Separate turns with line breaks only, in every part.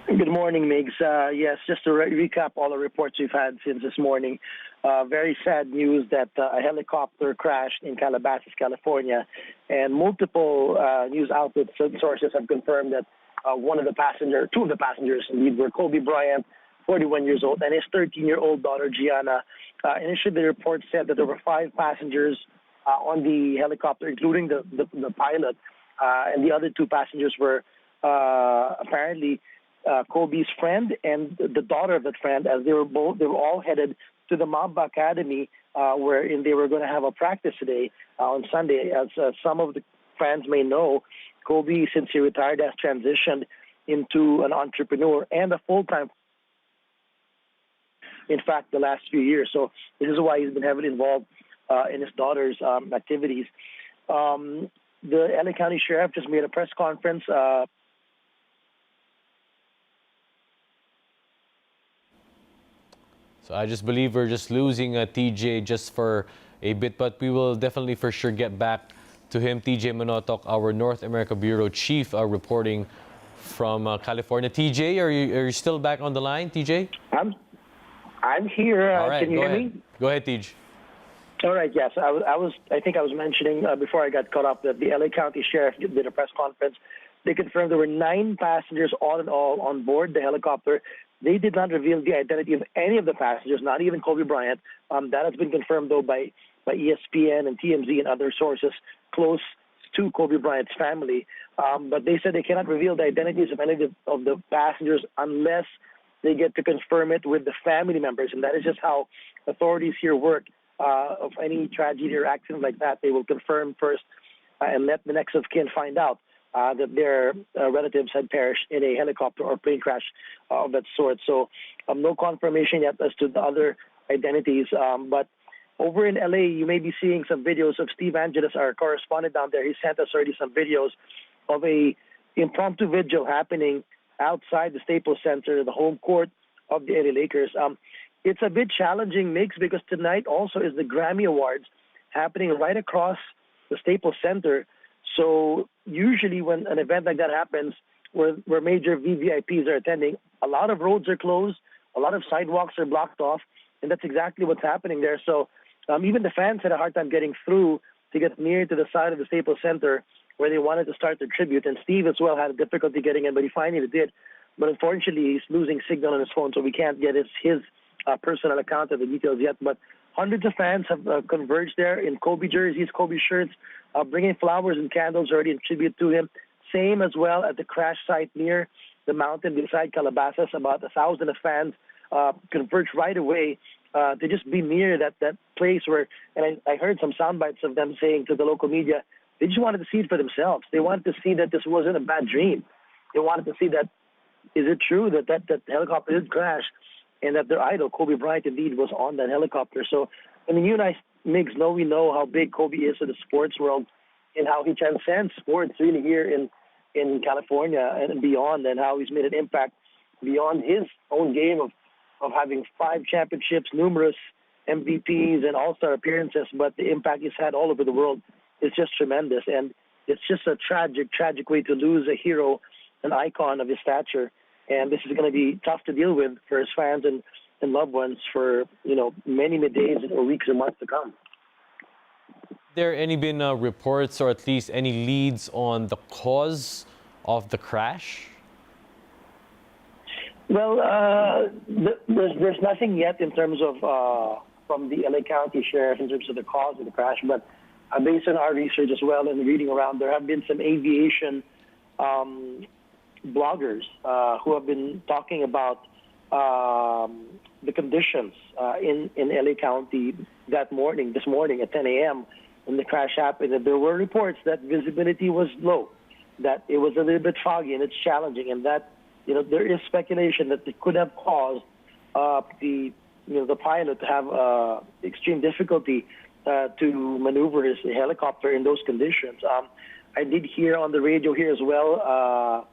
Good morning, Migs. Yes, just to recap all the reports we've had since this morning. Very sad news that a helicopter crashed in Calabasas, California, and multiple news outlets and sources have confirmed that two of the passengers, indeed, were Kobe Bryant, 41 years old, and his 13-year-old daughter, Gianna. Initially, the report said that there were 5 passengers on the helicopter, including the pilot, and the other 2 passengers were apparently Kobe's friend and the daughter of that friend, as they were all headed to the Mamba Academy, wherein they were going to have a practice today on Sunday. As some of the fans may know, Kobe, since he retired, has transitioned into an entrepreneur and a full-time. In fact, the last few years. So this is why he's been heavily involved in his daughter's activities. The LA County Sheriff just made a press conference.
So I just believe we're just losing TJ just for a bit, but we will definitely for sure get back to him. TJ Manotok, our North America Bureau Chief, reporting from California. TJ, are you still back on the line, TJ?
I'm here.
All right,
can you
go
hear
ahead.
me?
Go ahead, TJ.
All right. Yes, I think I was mentioning before I got caught up that the LA County Sheriff did a press conference. They confirmed there were 9 passengers all in all on board the helicopter. They did not reveal the identity of any of the passengers, not even Kobe Bryant. That has been confirmed, though, by ESPN and TMZ and other sources close to Kobe Bryant's family. But they said they cannot reveal the identities of any of the passengers unless they get to confirm it with the family members. And that is just how authorities here work. Of any tragedy or accident like that, they will confirm first and let the next of kin find out that their relatives had perished in a helicopter or plane crash of that sort. So no confirmation yet as to the other identities. But over in LA, you may be seeing some videos of Steve Angeles, our correspondent down there. He sent us already some videos of a impromptu vigil happening outside the Staples Center, the home court of the LA Lakers. It's a bit challenging, Mix, because tonight also is the Grammy Awards happening right across the Staples Center. So usually when an event like that happens, where major VVIPs are attending, a lot of roads are closed, a lot of sidewalks are blocked off, and that's exactly what's happening there. So even the fans had a hard time getting through to get near to the side of the Staples Center where they wanted to start their tribute. And Steve as well had difficulty getting in, but he finally did. But unfortunately, he's losing signal on his phone, so we can't get his personal account of the details yet. But hundreds of fans have converged there in Kobe jerseys, Kobe shirts, bringing flowers and candles already in tribute to him. Same as well at the crash site near the mountain beside Calabasas. About 1,000 of fans converged right away to just be near that place where, and I heard some sound bites of them saying to the local media, they just wanted to see it for themselves. They wanted to see that this wasn't a bad dream. They wanted to see that, is it true that helicopter did crash and that their idol, Kobe Bryant, indeed was on that helicopter. So, I mean, you and I, Migs, we know how big Kobe is in the sports world and how he transcends sports really here in California and beyond, and how he's made an impact beyond his own game of having 5 championships, numerous MVPs and all-star appearances, but the impact he's had all over the world is just tremendous. And it's just a tragic way to lose a hero, an icon of his stature. And this is going to be tough to deal with for his fans and loved ones for, many days or weeks or months to come.
There any been reports or at least any leads on the cause of the crash?
Well, there's nothing yet in terms of from the LA County Sheriff in terms of the cause of the crash, but based on our research as well and reading around, there have been some aviation bloggers who have been talking about the conditions in LA County this morning at 10 a.m. when the crash happened. And there were reports that visibility was low, that it was a little bit foggy and it's challenging, and that there is speculation that it could have caused the pilot to have extreme difficulty to maneuver his helicopter in those conditions. I did hear on the radio here as well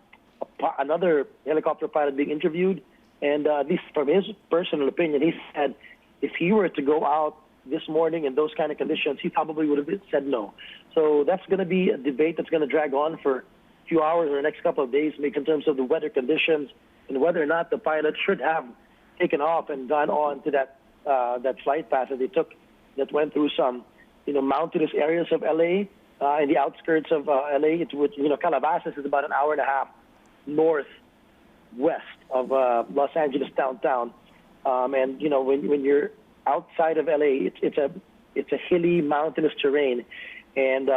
another helicopter pilot being interviewed, and this, from his personal opinion, he said if he were to go out this morning in those kind of conditions, he probably would have said no. So that's going to be a debate that's going to drag on for few hours or the next couple of days, maybe in terms of the weather conditions and whether or not the pilot should have taken off and gone on to that flight path that they took that went through some, mountainous areas of LA, in the outskirts of LA. Calabasas is about an hour and a half northwest of Los Angeles downtown. And when you're outside of LA, it's a hilly, mountainous terrain, and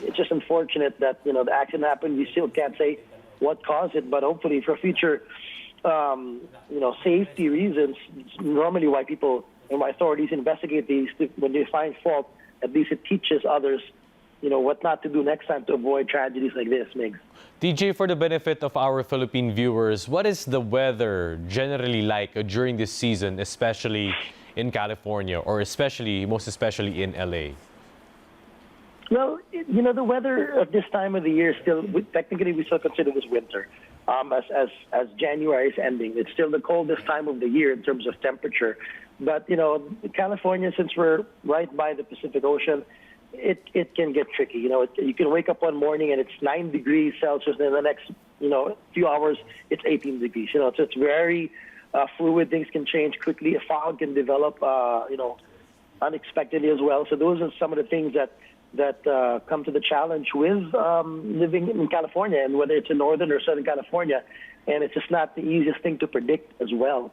it's just unfortunate that the accident happened. We still can't say what caused it, but hopefully for future, safety reasons, normally why people and why authorities investigate these when they find fault. At least it teaches others, what not to do next time to avoid tragedies like this, Migs.
DJ, for the benefit of our Philippine viewers, what is the weather generally like during this season, especially in California, or most especially in LA?
Well, the weather at this time of the year still, technically we still consider this winter. As January is ending, it's still the coldest time of the year in terms of temperature. But, California, since we're right by the Pacific Ocean, it can get tricky. You can wake up one morning and it's 9 degrees Celsius, and in the next, few hours, it's 18 degrees. So it's very fluid. Things can change quickly. A fog can develop, unexpectedly as well. So those are some of the things that come to the challenge with living in California, and whether it's in Northern or Southern California. And it's just not the easiest thing to predict as well.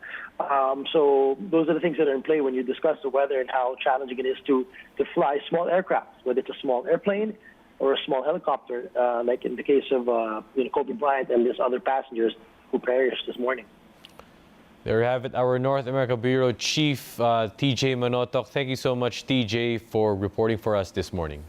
So those are the things that are in play when you discuss the weather and how challenging it is to fly small aircraft, whether it's a small airplane or a small helicopter, like in the case of Kobe Bryant and his other passengers who perished this morning.
There you have it, our North America Bureau Chief, TJ Manotoc. Thank you so much, TJ, for reporting for us this morning.